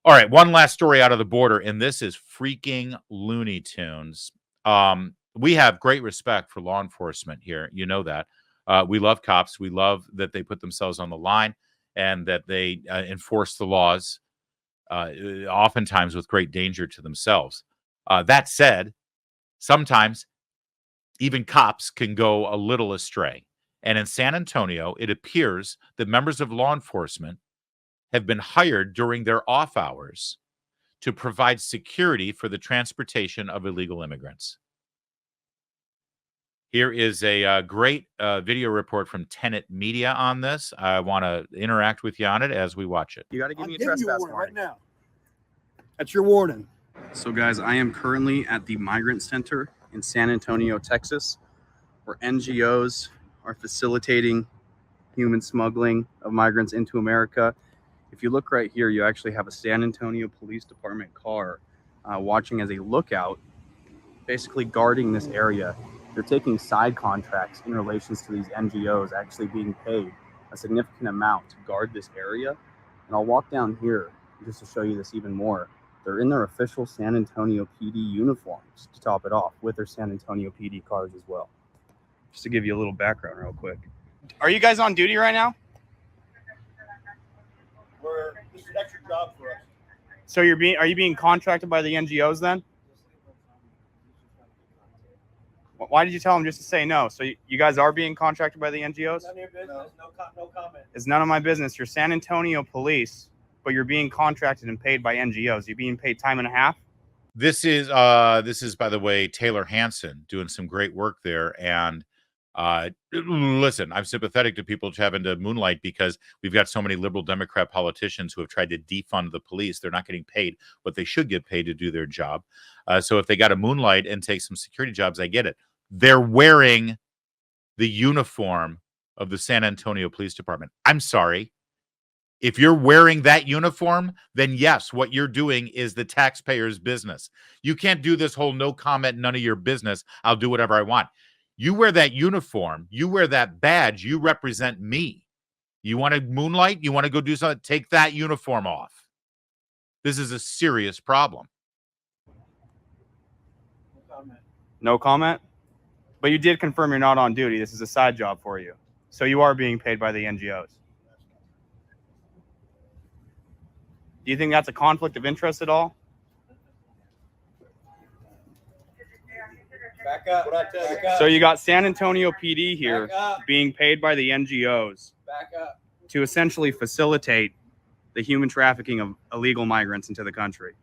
All right, one last story out of the border, and this is freaking Looney Tunes. We have great respect for law enforcement here. You know that. We love cops. We love that they put themselves on the line and that they enforce the laws, oftentimes with great danger to themselves. That said, sometimes even cops can go a little astray. And in San Antonio, it appears that members of law enforcement have been hired during their off hours to provide security for the transportation of illegal immigrants. Here is a great video report from Tenet Media on this. I want to interact with you on it as we watch it. You got to give me a trespass warning right now. That's your warning. So, guys, I am currently at the Migrant Center in San Antonio, Texas, where NGOs are facilitating human smuggling of migrants into America. If you look right here, you actually have a San Antonio Police Department car watching as a lookout, basically guarding this area. They're taking side contracts in relations to these NGOs actually being paid a significant amount to guard this area. And I'll walk down here just to show you this even more. They're in their official San Antonio PD uniforms to top it off, with their San Antonio PD cars as well. Just to give you a little background real quick. Are you guys on duty right now? This is an extra job for us. So are you being contracted by the NGOs then? Why did you tell them just to say no? So you guys are being contracted by the NGOs? None of your business. No comment. It's none of my business. You're San Antonio police, but you're being contracted and paid by NGOs. You're being paid time and a half. This is by the way, Tayler Hansen doing some great work there. And listen, I'm sympathetic to people having to moonlight because we've got so many liberal Democrat politicians who have tried to defund the police. They're not getting paid what they should get paid to do their job. So if they got to moonlight and take some security jobs, I get it. They're wearing the uniform of the San Antonio Police Department. I'm sorry. If you're wearing that uniform, then yes, what you're doing is the taxpayer's business. You can't do this whole no comment, none of your business. I'll do whatever I want. You wear that uniform, you wear that badge, you represent me. You want to moonlight? You want to go do something? Take that uniform off. This is a serious problem. No comment. No comment? But you did confirm you're not on duty. This is a side job for you. So you are being paid by the NGOs. Do you think that's a conflict of interest at all? Back up. What I tell you. So you got San Antonio PD here being paid by the NGOs Back up. to essentially facilitate the human trafficking of illegal migrants into the country.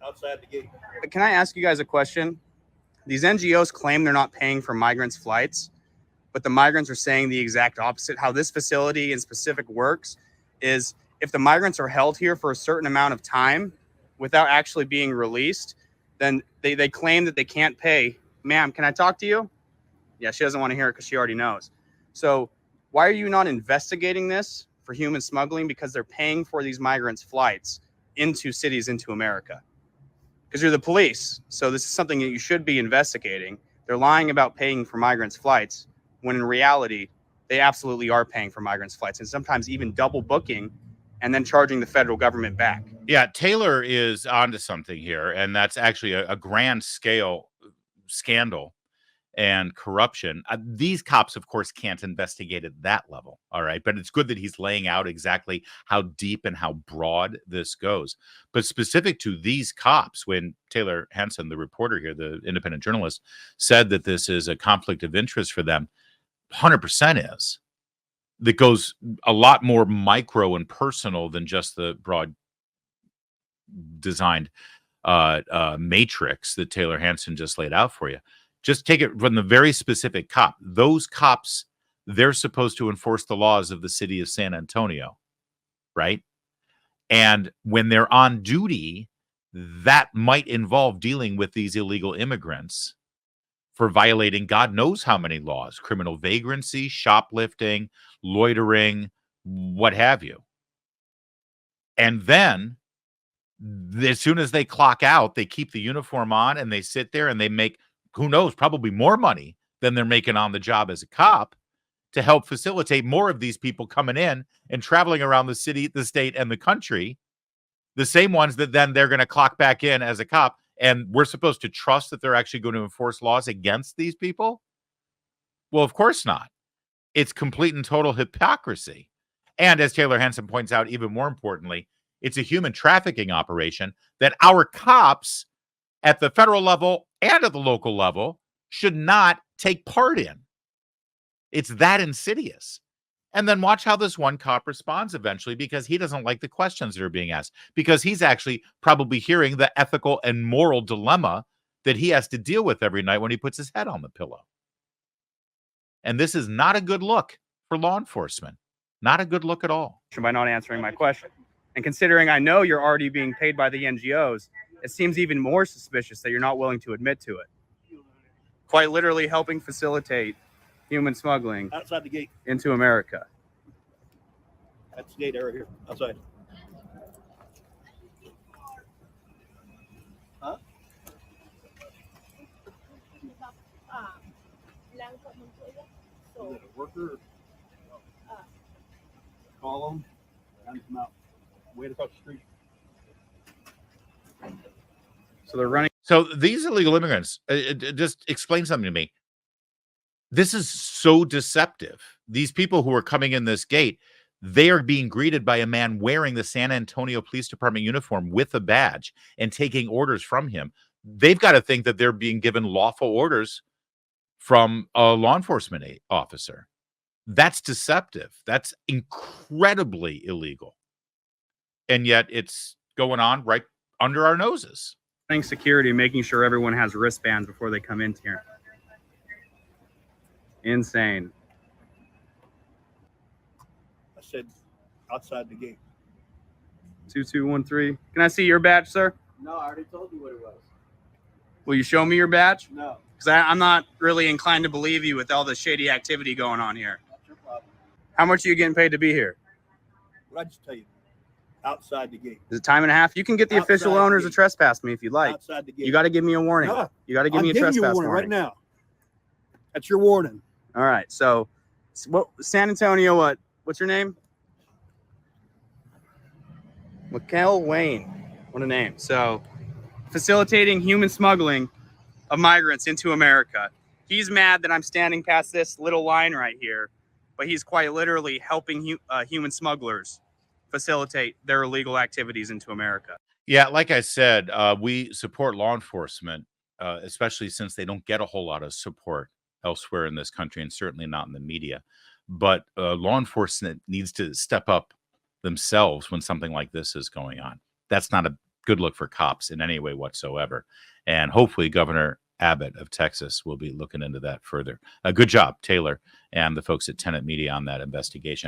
Outside the gate. Can I ask you guys a question? These NGOs claim they're not paying for migrants' flights, but the migrants are saying the exact opposite. How this facility in specific works is if the migrants are held here for a certain amount of time without actually being released, then they claim that they can't pay. Ma'am, can I talk to you? Yeah, she doesn't want to hear it because she already knows. So why are you not investigating this for human smuggling? Because they're paying for these migrants' flights into cities, into America. Because you're the police. So this is something that you should be investigating. They're lying about paying for migrants' flights, when in reality, they absolutely are paying for migrants' flights, and sometimes even double booking and then charging the federal government back. Yeah, Taylor is onto something here, and that's actually a grand scale scandal and corruption. These cops, of course, can't investigate at that level, all right? But it's good that he's laying out exactly how deep and how broad this goes. But specific to these cops, when Tayler Hansen, the reporter here, the independent journalist, said that this is a conflict of interest for them, 100% is. That goes a lot more micro and personal than just the broad designed matrix that Tayler Hansen just laid out for you. Just take it from the very specific cop. Those cops, they're supposed to enforce the laws of the city of San Antonio, right? And when they're on duty, that might involve dealing with these illegal immigrants for violating God knows how many laws, criminal vagrancy, shoplifting, loitering, what have you. And then as soon as they clock out, they keep the uniform on and they sit there and they make, who knows, probably more money than they're making on the job as a cop to help facilitate more of these people coming in and traveling around the city, the state, and the country. The same ones that then they're going to clock back in as a cop. And we're supposed to trust that they're actually going to enforce laws against these people? Well, of course not. It's complete and total hypocrisy. And as Tayler Hansen points out, even more importantly, it's a human trafficking operation that our cops at the federal level and at the local level should not take part in. It's that insidious. And then watch how this one cop responds eventually, because he doesn't like the questions that are being asked, because he's actually probably hearing the ethical and moral dilemma that he has to deal with every night when he puts his head on the pillow. And this is not a good look for law enforcement. Not a good look at all. By not answering my question. And considering I know you're already being paid by the NGOs, it seems even more suspicious that you're not willing to admit to it. Quite literally helping facilitate human smuggling Outside the gate. into America. That's the gate right here. Outside. Huh? Is it a worker? Call them. And come out. Wait across the street. So they're running. So these illegal immigrants, just explain something to me. This is so deceptive. These people who are coming in this gate, they are being greeted by a man wearing the San Antonio Police Department uniform with a badge and taking orders from him. They've got to think that they're being given lawful orders from a law enforcement officer. That's deceptive. That's incredibly illegal. And yet it's going on right under our noses. Security, making sure everyone has wristbands before they come in here. Insane. I said outside the gate. 2213. Can I see your badge, sir? No, I already told you what it was. Will you show me your badge? No. Because I'm not really inclined to believe you with all the shady activity going on here. That's your problem. How much are you getting paid to be here? What did I just tell you? Outside the gate. Is it time and a half? You can get the Outside official the owners gate. to trespass me if you'd like. Outside the gate. You got to give me a warning. No, You got to give me a I'm giving trespass you a warning right now. That's your warning. All right. So, what San Antonio? What's your name? Mikkel Wayne. What a name. So, facilitating human smuggling of migrants into America. He's mad that I'm standing past this little line right here, but he's quite literally helping human smugglers facilitate their illegal activities into America. Yeah, like I said, we support law enforcement, especially since they don't get a whole lot of support elsewhere in this country, and certainly not in the media. But law enforcement needs to step up themselves when something like this is going on. That's not a good look for cops in any way whatsoever. And hopefully Governor Abbott of Texas will be looking into that further. Good job, Tayler, and the folks at Tenet Media on that investigation.